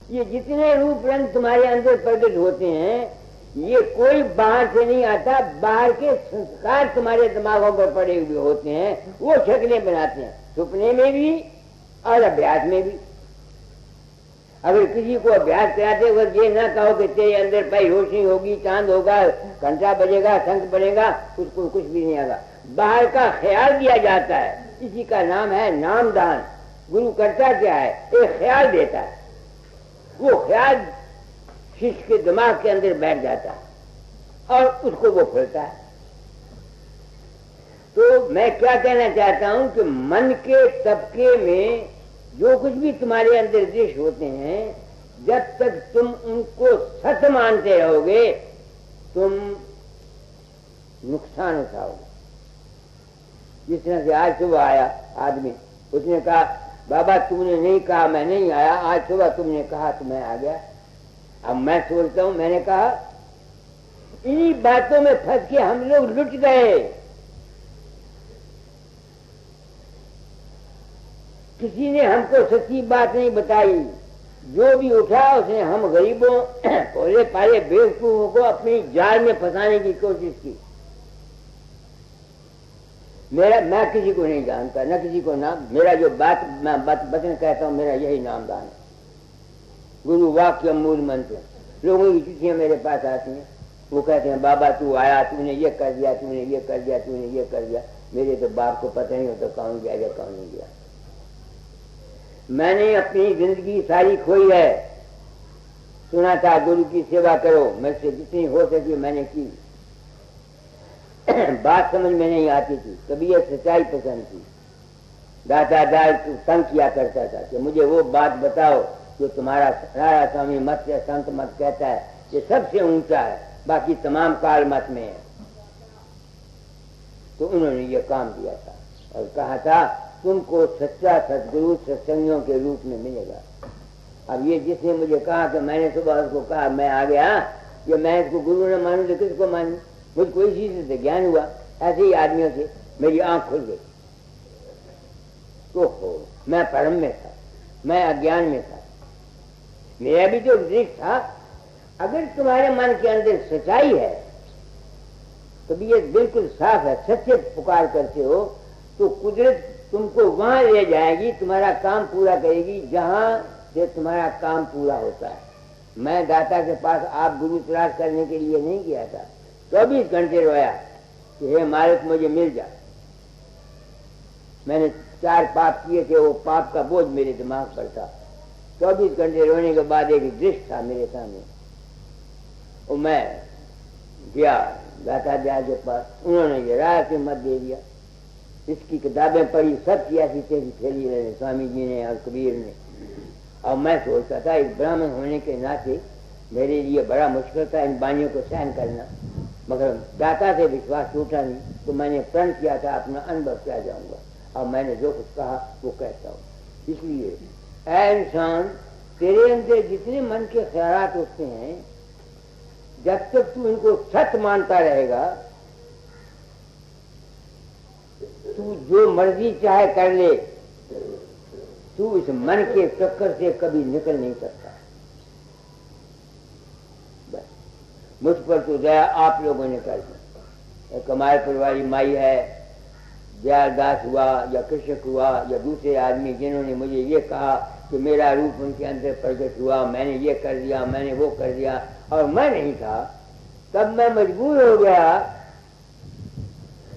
ये जितने रूप रंग तुम्हारे अंदर प्रकट होते हैं, ये कोई बाहर से नहीं आता, बाहर के संस्कार तुम्हारे दिमागों पर पड़े हुए होते हैं, वो शक्लें बनाते हैं, सपने में भी और अभ्यास में भी। अगर किसी को अभ्यास कराते वक्त ये ना कहो कि तेरे अंदर भाई रोशनी होगी, चांद होगा, घंटा बजेगा, शंख बनेगा, उसको कुछ भी नहीं आएगा। बाहर का ख्याल दिया जाता है, इसी का नाम है नामदान। गुरु करता क्या है? एक ख्याल देता है, वो ख्याल शिष्य के दिमाग के अंदर बैठ जाता है और उसको वो फैलता है। तो मैं क्या कहना चाहता हूं कि मन के तबके में जो कुछ भी तुम्हारे अंदर दृश्य होते हैं, जब तक तुम उनको सत्य मानते रहोगे, तुम नुकसान उठाओगे। जिस तरह से आज सुबह आया आदमी, उसने कहा बाबा तुमने नहीं कहा मैं नहीं आया, आज सुबह तुमने कहा तो मैं आ गया। अब मैं सोचता हूं, मैंने कहा इन्हीं बातों में फंस के हम लोग लुट गए। किसी ने हमको सच्ची बात नहीं बताई, जो भी उठा उसने हम गरीबों भोले पाले बेवकूफों को अपनी जाल में फंसाने की कोशिश की। मैं किसी को नहीं जानता, न किसी को नाम, मेरा जो मैं वचन कहता हूं, मेरा यही नामदान है। गुरु वाक्य मूल मंत्र। लोगों की चिट्ठियां मेरे पास आती हैं, वो कहते हैं बाबा तू आया, तूने ये कर दिया, तूने ये कर दिया, तूने ये कर दिया। मेरे तो बाप को पता नहीं होता कौन गया या कौन नहीं गया। मैंने अपनी जिंदगी सारी खोई है। सुना था गुरु की सेवा करो, मुझसे जितनी हो सकी मैंने की। बात समझ में नहीं आती थी, कभी ये सच्चाई पसंद थी। दाता दाल तंग किया करता था कि मुझे वो बात बताओ जो तुम्हारा रारा स्वामी मत या संत मत कहता है, ये सबसे ऊंचा है, बाकी तमाम काल मत में है। तो उन्होंने ये काम दिया था और कहा था तुमको सच्चा सदगुरु सत्संगियों के रूप में मिलेगा। अब ये जिसने मुझे कहा कि मैंने सुबह उसको कहा मैं आ गया, ये मैं इसको गुरु न मानूं तो किसको मानूं? मुझको इसी से ज्ञान हुआ, ऐसे ही आदमियों से मेरी आंख खुल गई। तो हो मैं परम में था, मैं अज्ञान में था, मेरा भी जो दृष्टि था। अगर तुम्हारे मन के अंदर सच्चाई है तो भी ये बिल्कुल साफ है, सच्चे पुकार करते हो तो कुदरत तुमको वहां ले जाएगी, तुम्हारा काम पूरा करेगी जहां से तुम्हारा काम पूरा होता है। मैं दाता के पास आप गुरु तलाश करने के लिए नहीं गया था, 24 घंटे रोया कि हे मालिक मुझे मिल जा। मैंने 4 पाप किए थे, वो पाप का बोझ मेरे दिमाग पर था। 24 घंटे रोने के बाद एक दृश्य था मेरे सामने, और मैं गया दाता दयाल के पास। उन्होंने ये राय से मत दे दिया, इसकी किताबें पढ़ी, सब की ऐसी तेजी फैली रहे स्वामी जी ने और कबीर ने। और मैं सोचता था एक ब्राह्मण होने के नाते मेरे लिए बड़ा मुश्किल था इन बानियों को सहन करना, मगर दाता से विश्वास टूटा नहीं, तो मैंने प्रण किया था अपना अनुभव क्या जाऊंगा, और मैंने जो कुछ कहा वो कहता हूँ। इसलिए ऐ इंसान, तेरे अंदर जितने मन के ख्यालात उठते हैं, जब तक तू इनको सत्य मानता रहेगा, तू जो मर्जी चाहे कर ले, तू इस मन के चक्कर से कभी निकल नहीं सकता। बस मुझ पर तो दया आप लोगों ने कर दी। एक हमारे परिवारी माई है, दयालदास हुआ या कृषक हुआ या दूसरे आदमी जिन्होंने मुझे ये कहा कि मेरा रूप उनके अंदर प्रकट हुआ, मैंने ये कर दिया, मैंने वो कर दिया, और मैं नहीं था। तब मैं मजबूर हो गया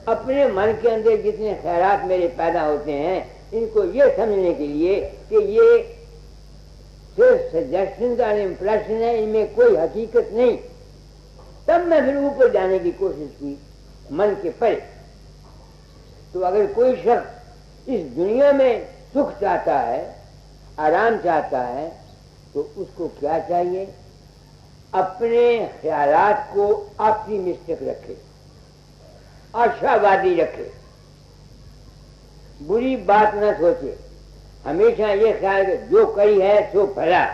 अपने मन के अंदर जितने ख्यालात मेरे पैदा होते हैं इनको ये समझने के लिए कि ये सिर्फ सजेशन का इम्प्रेशन है, इनमें कोई हकीकत नहीं। तब मैं फिर ऊपर जाने की कोशिश की मन के परे। तो अगर कोई शख्स इस दुनिया में सुख चाहता है, आराम चाहता है, तो उसको क्या चाहिए? अपने ख्यालात को ऑप्टिमिस्टिक रखे, आशावादी रखे, बुरी बात न सोचे। हमेशा ये ख्याल कि जो करी है सो भला,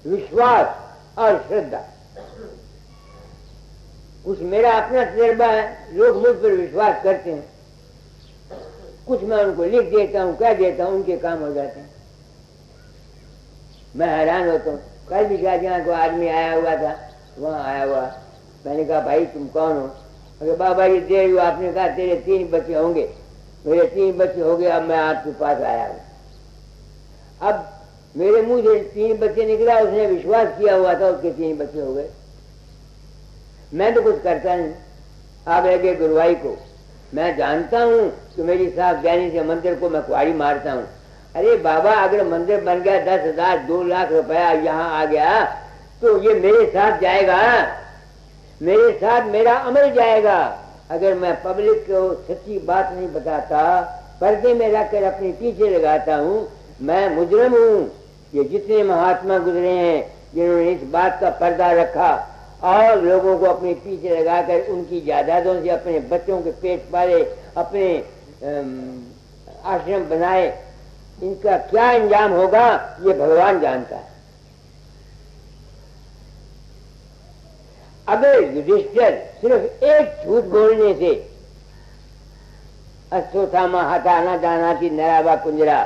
विश्वास और श्रद्धा। कुछ मेरा अपना तजर्बा है, लोग मुझ पर विश्वास करते हैं, कुछ मैं उनको लिख देता हूँ, कह देता हूँ, उनके काम हो जाते हैं। मैं हैरान होता हूँ। कल भी शाहजहां को आदमी आया हुआ था, वहाँ आया हुआ। मैंने कहा भाई तुम कौन हो? अरे बाबा ये देर हुआ, आपने कहा तेरे 3 बच्चे होंगे। मेरे 3 बच्चे हो गए, अब मैं आपके पास आया हूँ। अब मेरे मुंह से 3 बच्चे निकला, उसने विश्वास किया हुआ था, उसके 3 बच्चे हो गए। मैं तो कुछ करता नहीं। आप लगे गुरुवाई को, मैं जानता हूँ कि मेरी साहब ज्ञानी से मंदिर को मैं कुआरी मारता हूँ। अरे बाबा अगर मंदिर बन गया 10,000 2 लाख रुपया यहाँ आ गया तो ये मेरे साथ जाएगा, मेरे साथ मेरा अमल जाएगा। अगर मैं पब्लिक को सच्ची बात नहीं बताता, पर्दे में रखकर अपने पीछे लगाता हूँ, मैं मुजरिम हूँ। ये जितने महात्मा गुजरे हैं जिन्होंने इस बात का पर्दा रखा और लोगों को अपने पीछे लगाकर उनकी जायदादों से अपने बच्चों के पेट पाले, अपने आश्रम बनाए, इनका क्या अंजाम होगा ये भगवान जानता है। अगर युधिष्ठिर सिर्फ एक झूठ बोलने से अश्वत्थामा हता न जानाति नरावा कुंजरा,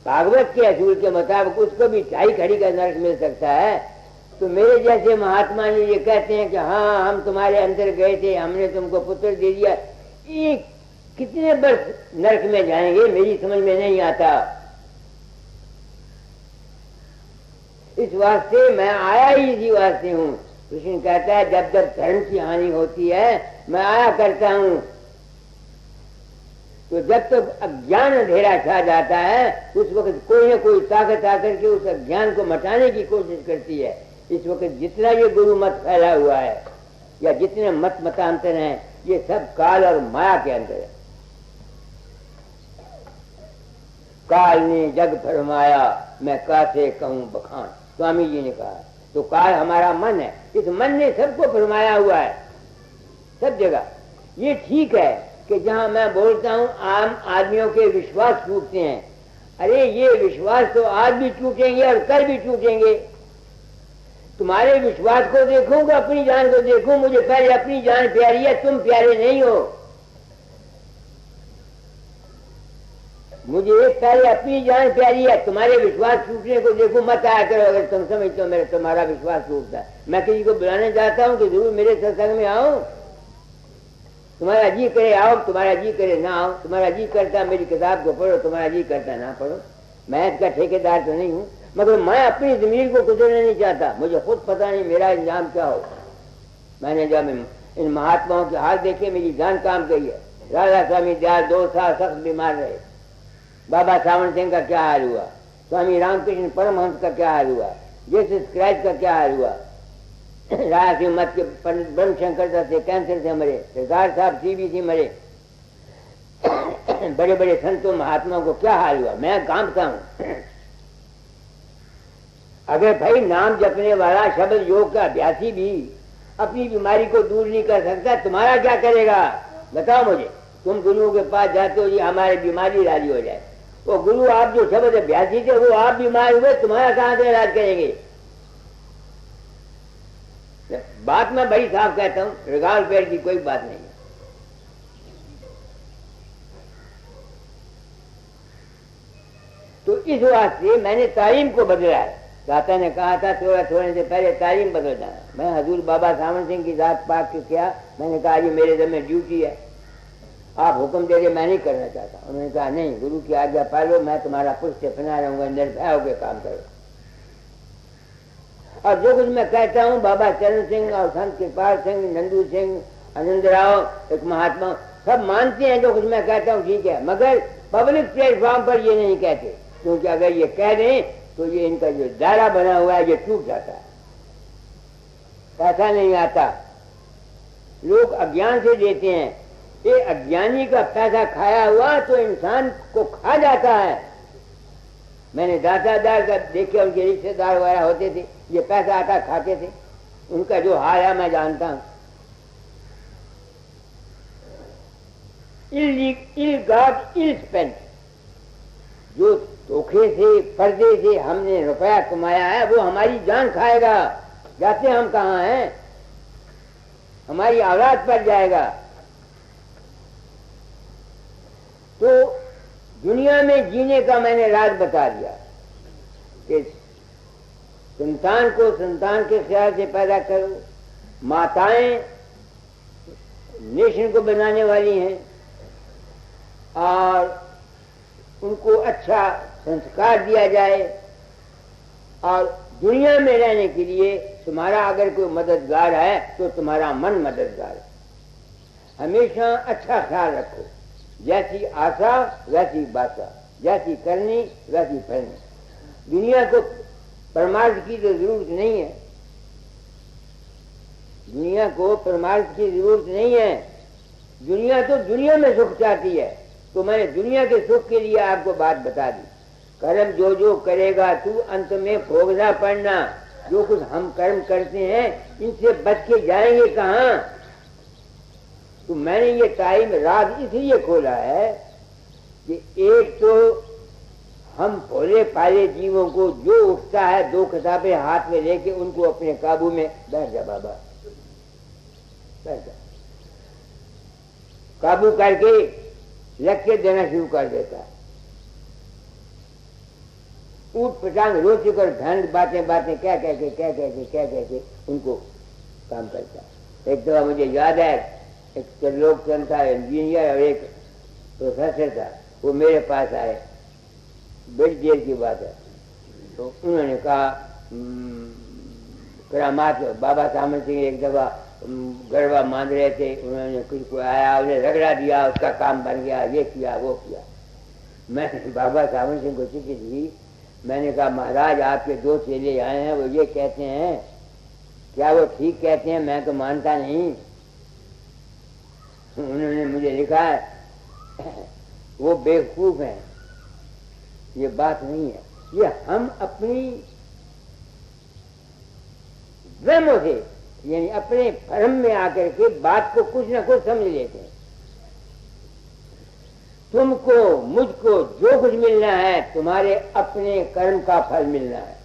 भागवत के असूल के मुताबिक उसको भी 2.5 घड़ी का नरक मिल सकता है, तो मेरे जैसे महात्मा ने ये कहते हैं कि हाँ हम तुम्हारे अंदर गए थे, हमने तुमको पुत्र दे दिया, ये कितने वर्ष नरक में जाएंगे मेरी समझ में नहीं आता। इस वास्ते मैं आया ही इसी वास्ते हूँ। कृष्ण कहता है जब जब धर्म की हानि होती है मैं आया करता हूँ। तो जब तक अज्ञान अंधेरा छा जाता है उस वक्त कोई न कोई ताकत आकर के उस अज्ञान को मिटाने की कोशिश करती है। इस वक्त जितना ये गुरु मत फैला हुआ है या जितने मत मतांतर हैं, ये सब काल और माया के अंदर है। काल ने जग फरमाया मैं कैसे कहूं बखान, स्वामी जी ने कहा। तो काल हमारा मन है, इस मन ने सबको फरमाया हुआ है सब जगह। ये ठीक है कि जहां मैं बोलता हूं आम आदमियों के विश्वास टूटते हैं। अरे ये विश्वास तो आज भी टूटेंगे और कल भी टूटेंगे। तुम्हारे विश्वास को देखूं कि अपनी जान को देखूं? मुझे पहले अपनी जान प्यारी है, तुम प्यारे नहीं हो। मुझे पहले अपनी जान प्यारी है, तुम्हारे विश्वास टूटने को देखो मत आया करो। अगर तुम समझते हो मेरे तुम्हारा विश्वास टूटता है, मैं किसी को बुलाने जाता हूँ कि जरूर मेरे सत्संग में आओ, तुम्हारा जी करे आओ, तुम्हारा जी करे ना आओ। तुम्हारा जी करता मेरी किताब को पढ़ो, तुम्हारा जी करता ना पढ़ो। मैं इसका ठेकेदार तो नहीं हूँ, मगर मैं अपनी जमीर को गुजरना नहीं चाहता। मुझे खुद पता नहीं मेरा इंजाम क्या हो। मैंने जब इन महात्माओं के हाल देखे मेरी जान काम गई है। राधा स्वामी दयाल 2 साल सख्त बीमार रहे। बाबा सावन सिंह का क्या हाल हुआ, स्वामी रामकृष्ण परमहंस का क्या हाल हुआ, जीसस क्राइस्ट का क्या हाल हुआ, राजा सिंह मत के पंडित ब्रह्म शंकर से कैंसर से मरे, सरदार साहब टीबी से मरे। बड़े बड़े संतों महात्माओं को क्या हाल हुआ, मैं कांपता हूं। अगर भाई नाम जपने वाला शब्द योग का अभ्यासी भी अपनी बीमारी को दूर नहीं कर सकता, तुम्हारा क्या करेगा बताओ मुझे। तुम गुरुओं के पास जाते हो जी हमारी बीमारी राजी हो जाए, वो गुरु आप जो शब्द अभ्यासी थे वो आप बीमार हुए, तुम्हारा कहां से इलाज करेंगे? बात मैं बड़ी साफ कहता हूं, रिगाल पेड़ की कोई बात नहीं है। तो इस वास्ते मैंने तालीम को बदला है। दाता ने कहा था थोड़ा छोड़ने से पहले तालीम बदल जाना। मैं हजूर बाबा सावन सिंह की जात पाक के किया, मैंने कहा ये मेरे दम में ड्यूटी है, आप हुक्म दे दे, मैं नहीं करना चाहता। उन्होंने कहा नहीं, गुरु की आज्ञा पालो, मैं तुम्हारा पुष्ट बना रहूंगा, निर्भय होकर काम करो। और जो कुछ मैं कहता हूँ बाबा चरण सिंह और संत कृपाल सिंह, नंदू सिंह, आनंद राव, एक महात्मा सब मानते हैं जो कुछ मैं कहता हूँ ठीक है, मगर पब्लिक प्लेटफॉर्म पर ये नहीं कहते, क्योंकि अगर ये कह दें तो ये इनका जो दायरा बना हुआ है ये टूट जाता है, पैसा नहीं आता। लोग अज्ञान से देते हैं, ये अज्ञानी का पैसा खाया हुआ तो इंसान को खा जाता है। मैंने दातादार का देखे, उनके रिश्तेदार वगैरह होते थे, ये पैसा आता खाते थे, उनका जो हाल है मैं जानता हूं। इल गॉट इल स्पेंट, जो धोखे से पर्दे से हमने रुपया कमाया है वो हमारी जान खाएगा। जाते हम कहाँ हैं, हमारी औलाद पर जाएगा। तो दुनिया में जीने का मैंने राज बता दिया कि संतान को संतान के ख्याल से पैदा करो। माताएं नेशन को बनाने वाली हैं और उनको अच्छा संस्कार दिया जाए। और दुनिया में रहने के लिए तुम्हारा अगर कोई मददगार है तो तुम्हारा मन मददगार है। हमेशा अच्छा ख्याल रखो, जैसी आशा वैसी बाशा, जैसी करनी वैसी फलनी। दुनिया को परमार्थ की तो जरूरत नहीं है, दुनिया को परमार्थ की जरूरत नहीं है। दुनिया तो दुनिया में सुख चाहती है। तो मैंने दुनिया के सुख के लिए आपको बात बता दी। कर्म जो जो करेगा तू अंत में भोगना पड़ना। जो कुछ हम कर्म करते हैं इनसे बच के जाएंगे कहाँ। तो मैंने ये टाइम रात इसलिए खोला है कि एक तो हम भोले पाले जीवों को जो उठता है 2 किताबें हाथ में लेके उनको अपने काबू में बैठ जा बाबा, बैठ जा, काबू करके लेक्चर देना शुरू कर देता है। ऊट पटांग रोज कर ढंग बातें बातें क्या कह के उनको काम करता है। एक दफा मुझे याद है, एक लोग था इंजीनियर और एक प्रोफेसर था, वो मेरे पास आए, बड़ी देर की बात है। तो उन्होंने कहा करामात बाबा सामन सिंह एक दफा गरबा मान रहे थे, उन्होंने कुछ को आया, उन्हें रगड़ा दिया, उसका काम बन गया, ये किया वो किया। मैंने बाबा सामन सिंह को चिट्ठी दी, मैंने कहा महाराज आपके 2 चेले आए हैं, वो ये कहते हैं, क्या वो ठीक कहते हैं? मैं तो मानता नहीं। उन्होंने मुझे लिखा है वो बेवकूफ हैं, ये बात नहीं है। ये हम अपनी वहमों से यानी अपने भ्रम में आकर के बात को कुछ न कुछ समझ लेते हैं। तुमको मुझको जो कुछ मिलना है तुम्हारे अपने कर्म का फल मिलना है।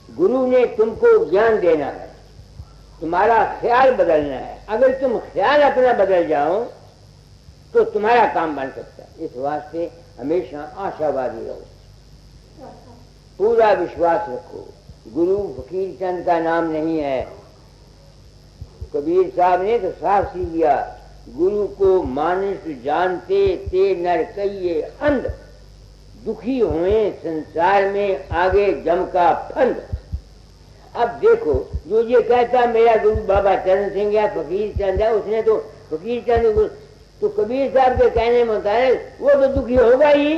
गुरु ने तुमको ज्ञान देना है, तुम्हारा ख्याल बदलना है। अगर तुम ख्याल अपना बदल जाओ तो तुम्हारा काम बन सकता है। इस वास्ते हमेशा आशावादी रहो, पूरा विश्वास रखो। गुरु फकीर चंद का नाम नहीं है। कबीर साहब ने तो साफ सी दिया, गुरु को मानुष जानते ते नर कहिए अंध, दुखी हुए संसार में आगे जम का फंद। अब देखो जो ये कहता मेरा गुरु बाबा चरण सिंह या फकीर चंद है, उसने तो फकीर चंद तो कबीर साहब के कहने मुताबिक वो तो दुखी होगा ही।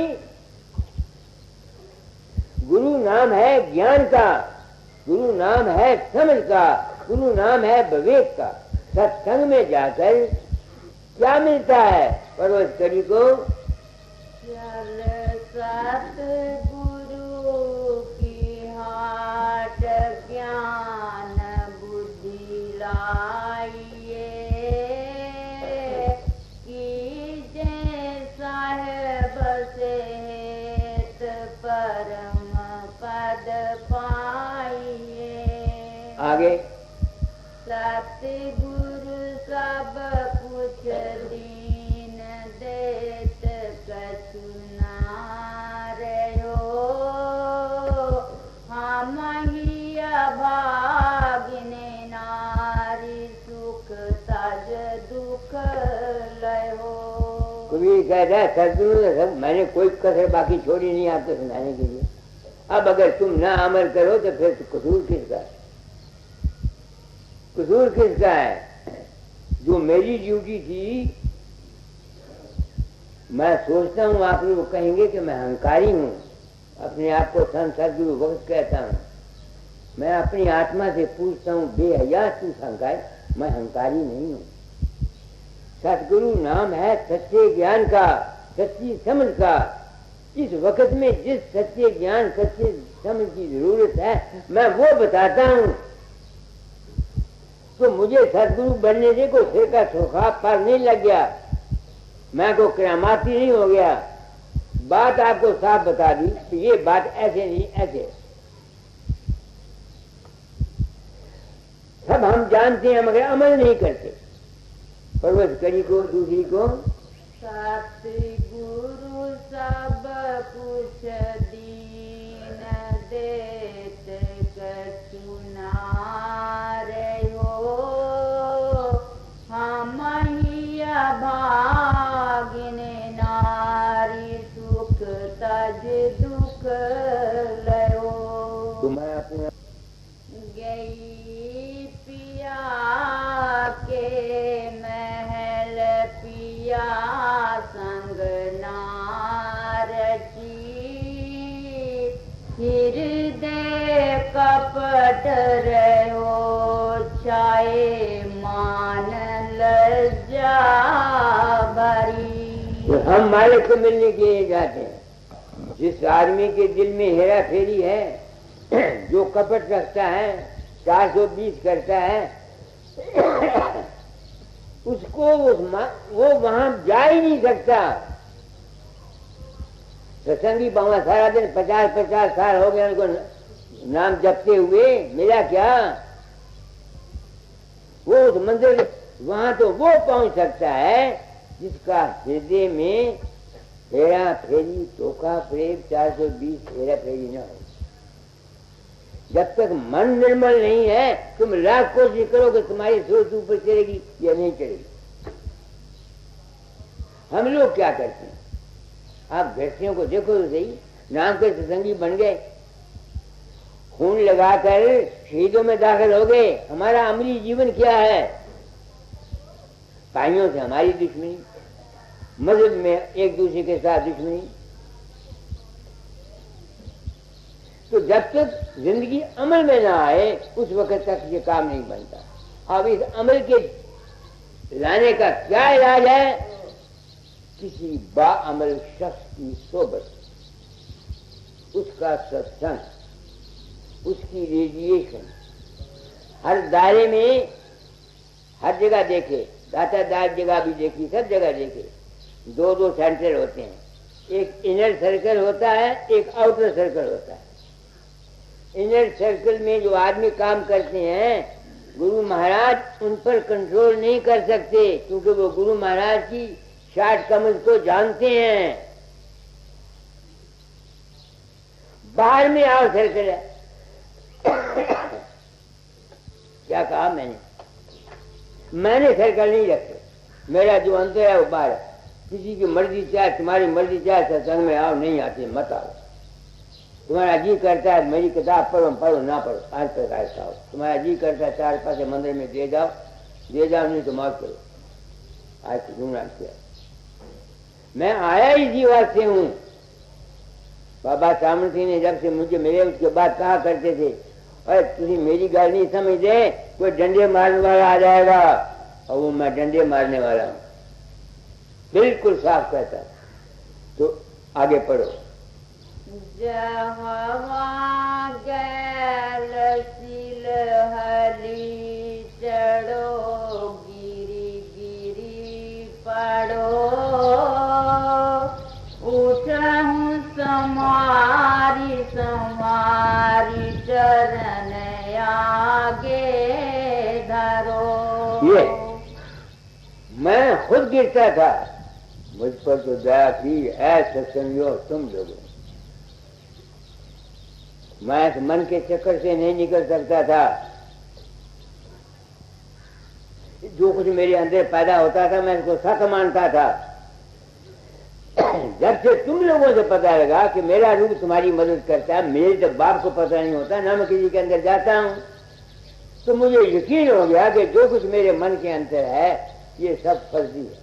गुरु नाम है ज्ञान का, गुरु नाम है समझ का, गुरु नाम है विवेक का। सत्संग में जाकर क्या मिलता है पर्वत करी को? सतगुरु की हाट ज्ञान बुद्धि लाइए, कीजे साहेब से हेत परम पद पाइए। आगे सतगुरु सब कुछ दीन देत कछु ना रहो, हम ही अभागिने नारी सुख तज दुख लयो। कबीर कहता है सदगुरु मैंने कोई कसर बाकी छोड़ी नहीं आपको सुनाने के लिए। अब अगर तुम ना अमल करो तो फिर तो कसूर किसका है? कसूर किसका है? जो मेरी ड्यूटी थी, मैं सोचता हूँ आप लोग कहेंगे कि मैं अहंकारी हूँ, अपने आप को संत सदगुरु वक्त कहता हूँ। मैं अपनी आत्मा से पूछता हूँ बेहया तू अहंकार? मैं अहंकारी नहीं हूँ। सतगुरु नाम है सच्चे ज्ञान का, सच्ची समझ का। इस वक्त में जिस सच्चे ज्ञान सच्चे समझ की जरूरत है मैं वो बताता हूँ। तो मुझे सदगुरु बनने से कोई सिर का सुखा पर नहीं लग गया, मैं को करामाती नहीं हो गया। बात आपको साफ बता दी कि ये बात ऐसे नहीं ऐसे। सब हम जानते हैं मगर अमल नहीं करते। पर्वत करी को दूसरी को सतगुरु सब कुछ दीन देत तो मैं अपने गई पिया के महल पिया संग नारची हृदय कपट रहो छाए मान लज्जा भरी। तो हम मालिक को मिलने के लिए जाते हैं। जिस आदमी के दिल में हेरा फेरी है, जो कपट रखता है, 420 करता है, उसको वो वहां जा ही नहीं सकता। सत्संगी बाबा सारा दिन 50-50 साल हो गए उनको नाम जपते हुए, मिला क्या? वो उस मंदिर वहां तो वो पहुंच सकता है जिसका हृदय में हेरा फेरी, धोखा, प्रेम, 420 हेरा फेरी न हो। जब तक मन निर्मल नहीं है, तुम लाख कोशिश करो कि तुम्हारी सोच ऊपर चलेगी या नहीं चलेगी। हम लोग क्या करते हैं? आप व्यक्तियों को देखो तो सही, नाम के सत्संगी बन गए, खून लगाकर शहीदों में दाखिल हो गए। हमारा अमली जीवन क्या है? भाइयों से हमारी दुश्मनी, मस्जिद में एक दूसरे के साथ दुश्मनी। तो जब तक जिंदगी अमल में ना आए, उस वक्त तक ये काम नहीं बनता। अब इस अमल के लाने का क्या इलाज है? किसी बाअमल शख्स की सोबत, उसका सत्संग, उसकी रेडिएशन हर दायरे में, हर जगह देखे, दातादार जगह भी देखी, सब जगह देखे। 2 सेंटर होते हैं, एक इनर सर्कल होता है, एक आउटर सर्कल होता है। इनर सर्कल में जो आदमी काम करते हैं, गुरु महाराज उन पर कंट्रोल नहीं कर सकते, क्योंकि वो गुरु महाराज की शार्ट कमज को जानते हैं। बाहर में आओ सर्कल है। क्या कहा मैंने सर्कल नहीं रखे, मेरा जो अंतर है वो बाहर है। किसी की मर्जी चाहे, तुम्हारी मर्जी चाहे सत्संग में आओ, नहीं आते मत आओ। तुम्हारा जी करता है मेरी किताब पढ़ो ना पढ़ो, आज तक ऐसा हो। तुम्हारा जी करता है 4 पैसे मंदिर में दे जाओ, नहीं तो मौत करो। आज तो गुमराह किया। मैं आया इसी वास्ते हूँ। बाबा सामंत सिंह ने जब से मुझे मिले, उसके बाद कहा करते थे, अरे तुझे मेरी गल नहीं समझते, कोई डंडे मारने वाला आ जाएगा, और वो मैं डंडे मारने वाला हूँ, बिल्कुल साफ कहता। तो आगे पढ़ो। जहाँ गैल सिल हरी चढ़ो, गिरी गिरी पड़ो, उठहूँ समारी समारी चरण आगे धरो। ये मैं खुद गिरता था, मुझ पर तो दया की है सत्संगियों तुम लोगों। मैं इस मन के चक्कर से नहीं निकल सकता था। जो कुछ मेरे अंदर पैदा होता था, मैं इसको सच मानता था। जब से तुम लोगों से पता लगा कि मेरा रूप तुम्हारी मदद करता है, मेरे तो बाप को पता नहीं होता, ना मैं किसी के अंदर जाता हूं, तो मुझे यकीन हो गया कि जो कुछ मेरे मन के अंदर है ये सब फर्जी है,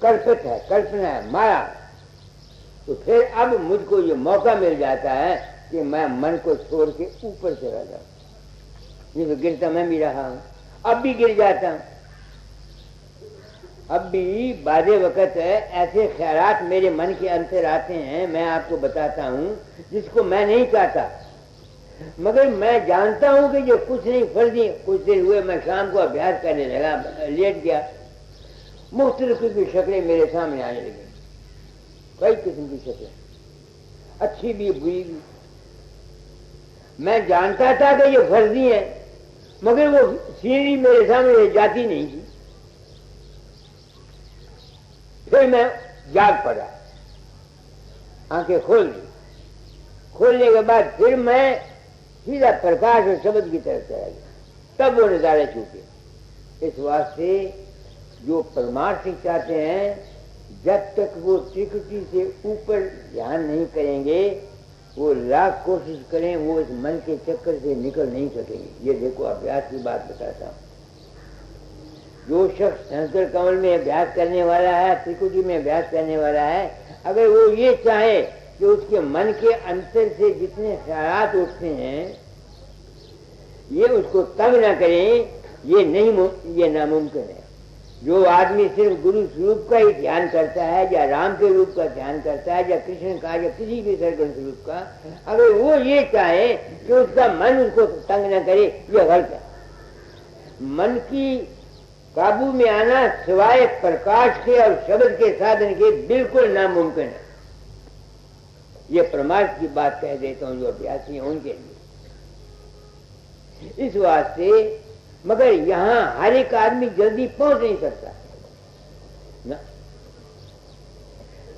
कल्पित है, कल्पना है, माया। तो फिर अब मुझको ये मौका मिल जाता है कि मैं मन को छोड़ के ऊपर चला जाऊं। ये तो गिरता मैं भी रहा हूं, अब भी गिर जाता हूं। अब भी बादे वक़्त ऐसे ख्यालात मेरे मन के अंदर आते हैं, मैं आपको बताता हूं, जिसको मैं नहीं चाहता, मगर मैं जानता हूं कि ये कुछ नहीं फर्जी। कुछ देर हुए मैं शाम को अभ्यास करने लगा, लेट गया, मुख्तलिफ की शक्लें मेरे सामने आने लगी, कई किस्म की शक्लें, अच्छी भी बुरी भी। मैं जानता था कि ये फर्जी है, मगर वो सीढ़ी मेरे सामने जाती नहीं थी। फिर मैं जाग पड़ा, आंखें खोल दी। खोलने के बाद फिर मैं सीधा प्रकाश और शब्द की तरफ चला गया, तब वो नजारे छूटे। इस वास्ते जो परमार्थ चाहते हैं, जब तक वो त्रिकुटी से ऊपर ध्यान नहीं करेंगे, वो लाख कोशिश करें वो इस मन के चक्कर से निकल नहीं सकेंगे। ये देखो अभ्यास की बात बताता हूँ। जो शख्स शंकर कमल में अभ्यास करने वाला है, त्रिकुटी में अभ्यास करने वाला है, अगर वो ये चाहे कि उसके मन के अंतर से जितने ख्यालात उठते हैं ये उसको तंग ना करें, ये नामुमकिन है। जो आदमी सिर्फ गुरु स्वरूप का ही ध्यान करता है या राम के रूप का ध्यान करता है या कृष्ण का या किसी भी सरगुण स्वरूप का, अगर वो ये चाहे कि उसका मन उसको तंग न करे, ये गलत है। मन की काबू में आना सिवाय प्रकाश के और शब्द के साधन के बिल्कुल नामुमकिन है। ये प्रमाद की बात कह देता हूँ जो अभ्यासी हैं उनके लिए। इस वास्ते मगर यहाँ हर एक आदमी जल्दी पहुंच नहीं सकता ना।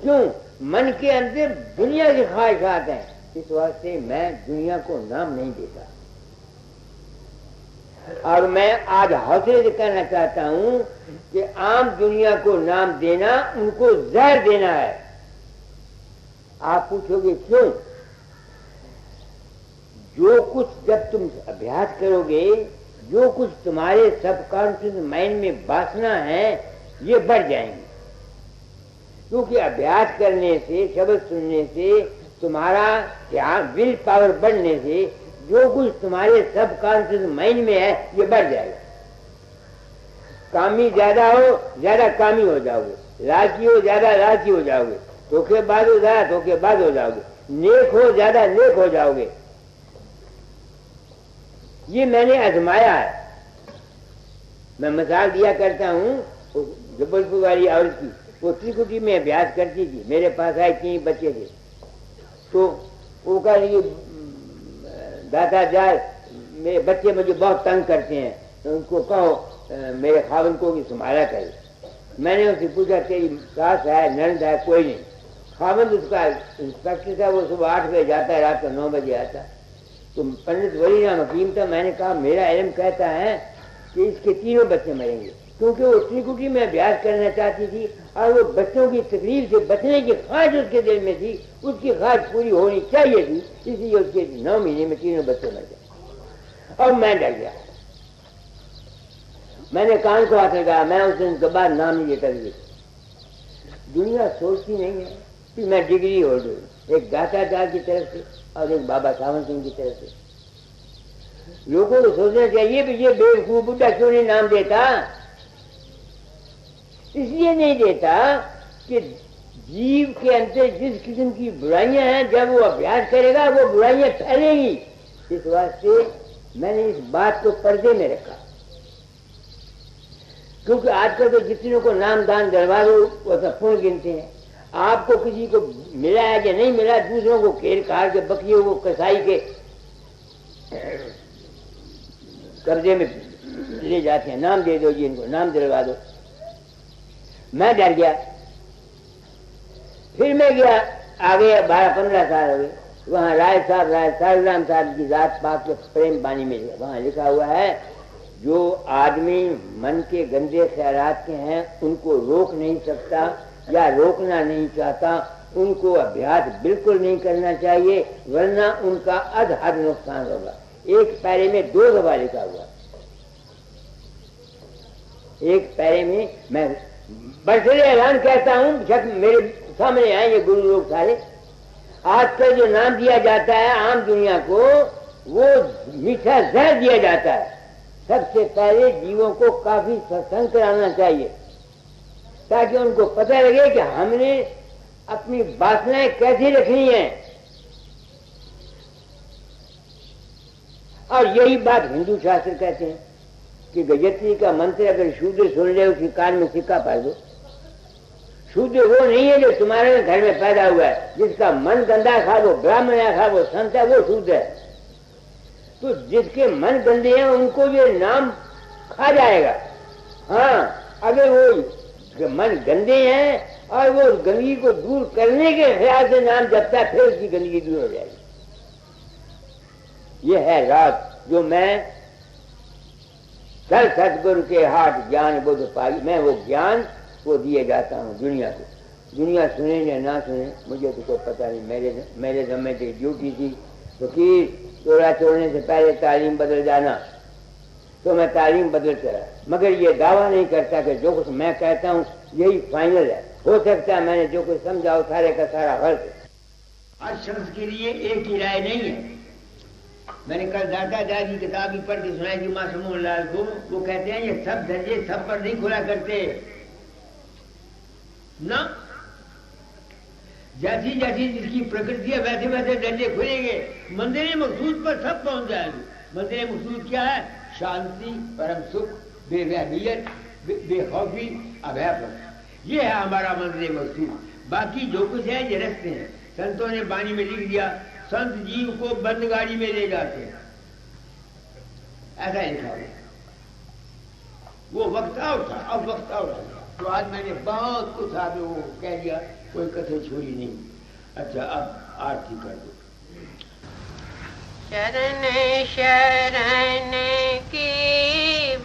क्यों? मन के अंदर दुनिया की ख्वाहिशात हैं। इस वास्ते मैं दुनिया को नाम नहीं देता। और मैं आज हौसले से कहना चाहता हूं कि आम दुनिया को नाम देना उनको जहर देना है। आप पूछोगे क्यों? जो कुछ जब तुम अभ्यास करोगे, जो कुछ तुम्हारे सबकॉन्शियस माइंड में वासना है ये बढ़ जाएंगे। क्योंकि अभ्यास करने से, शब्द सुनने से, तुम्हारा ध्यान विल पावर बढ़ने से जो कुछ तुम्हारे सबकॉन्शियस माइंड में है ये बढ़ जाएगा। कामी ज्यादा हो ज्यादा कामी हो जाओगे, लालची हो ज्यादा लालची हो जाओगे, धोखेबाज हो ज्यादा धोखेबाज हो जाओगे, नेक हो ज्यादा नेक हो जाओगे। ये मैंने आजमाया है। मैं मिसाल दिया करता हूँ जबलपुर वाली औरत की। वो त्रिकुटी में अभ्यास करती थी, मेरे पास आए 3 बच्चे थे। तो वो कह रही दादा जाए मेरे बच्चे मुझे बहुत तंग करते हैं, तो उनको कहो मेरे खावन को भी संभाला करे। मैंने उससे पूछा तेरी सास है नंद है? कोई नहीं। खावन उसका इंस्पेक्टर था, वो सुबह 8 बजे जाता है, रात को 9 बजे आता। तो पंडित वली नाम हकीम था। मैंने कहा मेरा इल्म कहता है कि इसके 3 बच्चे मरेंगे, क्योंकि वो त्रिकुटी में अभ्यास करना चाहती थी और वो बच्चों की तकलीफ से बचने की ख्वाहिश उसके दिल में थी, उसकी ख्वाहिश पूरी होनी चाहिए थी, इसलिए उसके 9 महीने में 3 बच्चे मर गए। और मैं डर गया। मैंने कान को हाथ लगाया। मैं उस दिन के बाद नाम नहीं लेता। दुनिया सोचती नहीं है कि मैं डिग्री होल्डर हूँ, एक दाताचार की तरफ से और एक बाबा सावंत सिंह की तरफ से। लोगों को सोचना चाहिए कि ये बेवकूफ बुढ़ा क्यों नहीं नाम देता। इसलिए नहीं देता कि जीव के अंदर जिस किस्म की बुराइयां हैं, जब वो अभ्यास करेगा वो बुराइयां फैलेंगी। इस वास्ते मैंने इस बात को पर्दे में रखा। क्योंकि आजकल तो जितनों को नाम दान दरबार वो सब पुण्य गिनते हैं। आपको किसी को मिला है या नहीं मिला, दूसरों को घेर खार के बकरियों को कसाई के कब्जे में ले जाते हैं। नाम दे दो जी, इनको नाम दिलवा दो। मैं डर गया। फिर मैं गया आगे 12-15 साल हो गए। वहाँ राय साहब साहब की जात पाक के प्रेम पानी में गया। वहाँ लिखा हुआ है जो आदमी मन के गंदे ख्यालात के हैं उनको रोक नहीं सकता या रोकना नहीं चाहता, उनको अभ्यास बिल्कुल नहीं करना चाहिए, वरना उनका अधहद नुकसान होगा। एक पैरे में 2 दफा लिखा हुआ। एक पैरे में मैं बड़े ऐलान कहता हूं, जब मेरे सामने आए ये गुरु लोग सारे, आजकल जो नाम दिया जाता है आम दुनिया को, वो मीठा जहर दिया जाता है। सबसे पहले जीवों को काफी सत्संग कराना चाहिए ताकि उनको पता लगे कि हमने अपनी वासनाएं कैसे रखनी है। और यही बात हिंदू शास्त्र कहते हैं कि गायत्री का मंत्र अगर शूद्र सुन ले उसके कान में सिक्का पार दो। शूद्र वो नहीं है जो तुम्हारे घर में पैदा हुआ है, जिसका मन गंदा खा वो ब्राह्मण है, खा वो संत है, वो शूद्र है। तो जिसके मन गंदे हैं उनको ये नाम खा जाएगा। हाँ, अगर वो मन गंदे हैं और वो गंदगी को दूर करने के ख्याल से नाम जपता है, फिर उसकी गंदगी दूर हो जाएगी। ये है रात जो मैं सर सतगुरु के हाथ ज्ञान बुद्ध पाई, मैं वो ज्ञान वो दिए जाता हूँ दुनिया को। दुनिया सुने या ना सुने मुझे तो कोई पता नहीं। मेरे समय की ड्यूटी थी तो कि चोरा छोड़ने से पहले तालीम बदल जाना, तो मैं तालीम बदल चला, मगर ये दावा नहीं करता कि जो कुछ मैं कहता हूँ यही फाइनल है। हो सकता है मैंने जो कुछ समझा वो सारे का सारा गलत है। हर शख्स के लिए एक ही राय नहीं है। मैंने कल दादा दादी किताब ही पढ़ के सुनाई थी मासूम लाल को। वो कहते हैं ये सब दर्जे सब पर नहीं खुला करते ना, जैसी जैसी जिसकी प्रकृति है वैसे वैसे दर्जे खुलेंगे। मंदिर मकसूद पर सब पहुंच जाएंगे। मंदिर मकसूद क्या है? शांति, परम सुख, बेवहमियत, बेखौफी, अभय। ये है हमारा मंदिर मकसूद। बाकी जो कुछ है ये रस्ते हैं। संतों ने बानी में लिख दिया, संत जीव को बंद गाड़ी में ले जाते हैं, ऐसा लिखा है। वो वक्त उठा, अब वक्त उठा। तो आज मैंने बहुत कुछ आप वो कह दिया, कोई कसर छोड़ी नहीं। अच्छा अब आरती कर दो। शरण शरण की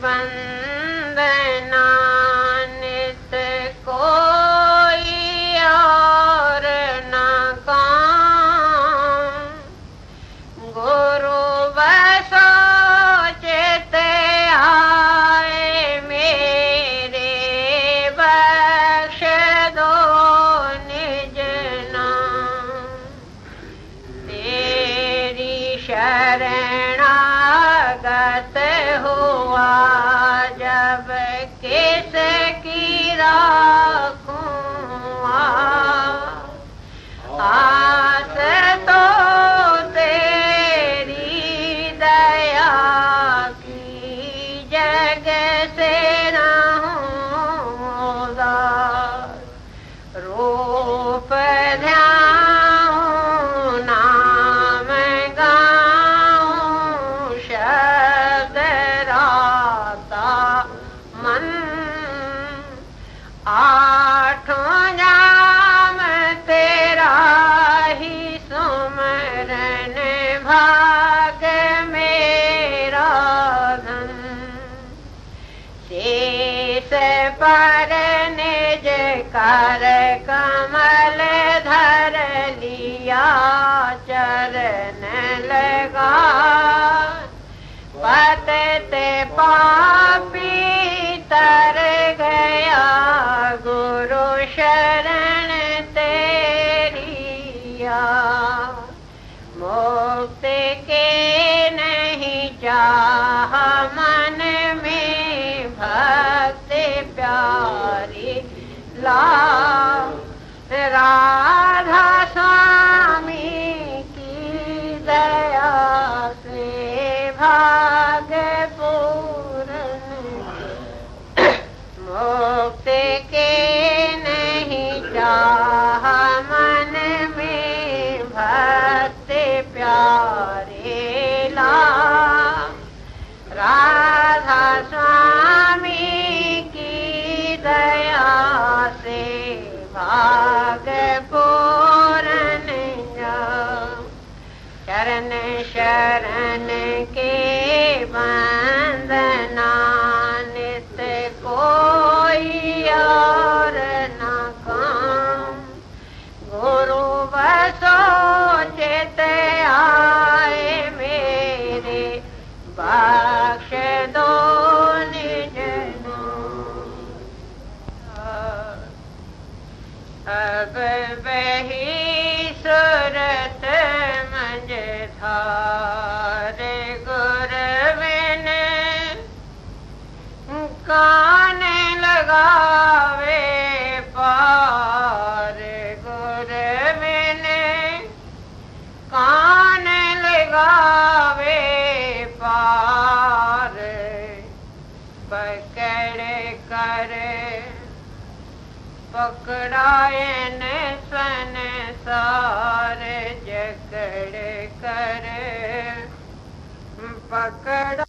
वंदना नित कोई और न काम, गुरु बसो चित आए मेरे, बख्श दो निज नाम। तेरी शरणागत हुआ जब किसकी राखूं आस, तो तेरी दया की जग से रहूं उदास। रूप ध्याऊं नाम गाऊं, शब्द राता मन। आठों जाम तेरा ही सुमरन, भाग मेरा धन। शेष पर निज कर कमल धर लिया, चरण लगा पतते पापी तर गया। गुरु शरण तेरिया, मुक्ति के नहीं चाह मन में, भक्ति प्यारी ला। राधा स्वामी की दया से भाग पूर्ण, मुक्ति के नहीं चाह मन में, भक्ति प्यारे ला। राधा स्वामी की दया से भाग पूर्ण जा। शरण शरण के वंदना नित कोई और न काम, गुरु बसो चित आए मेरे, बख्श दो निज नाम। अब वही सूरत मंझधार, गुरबिन कान लगावे पार। गुरबिन कान लगावे पार, पकड़ कर पकड़ायन संसार, जकड़ कर पकड़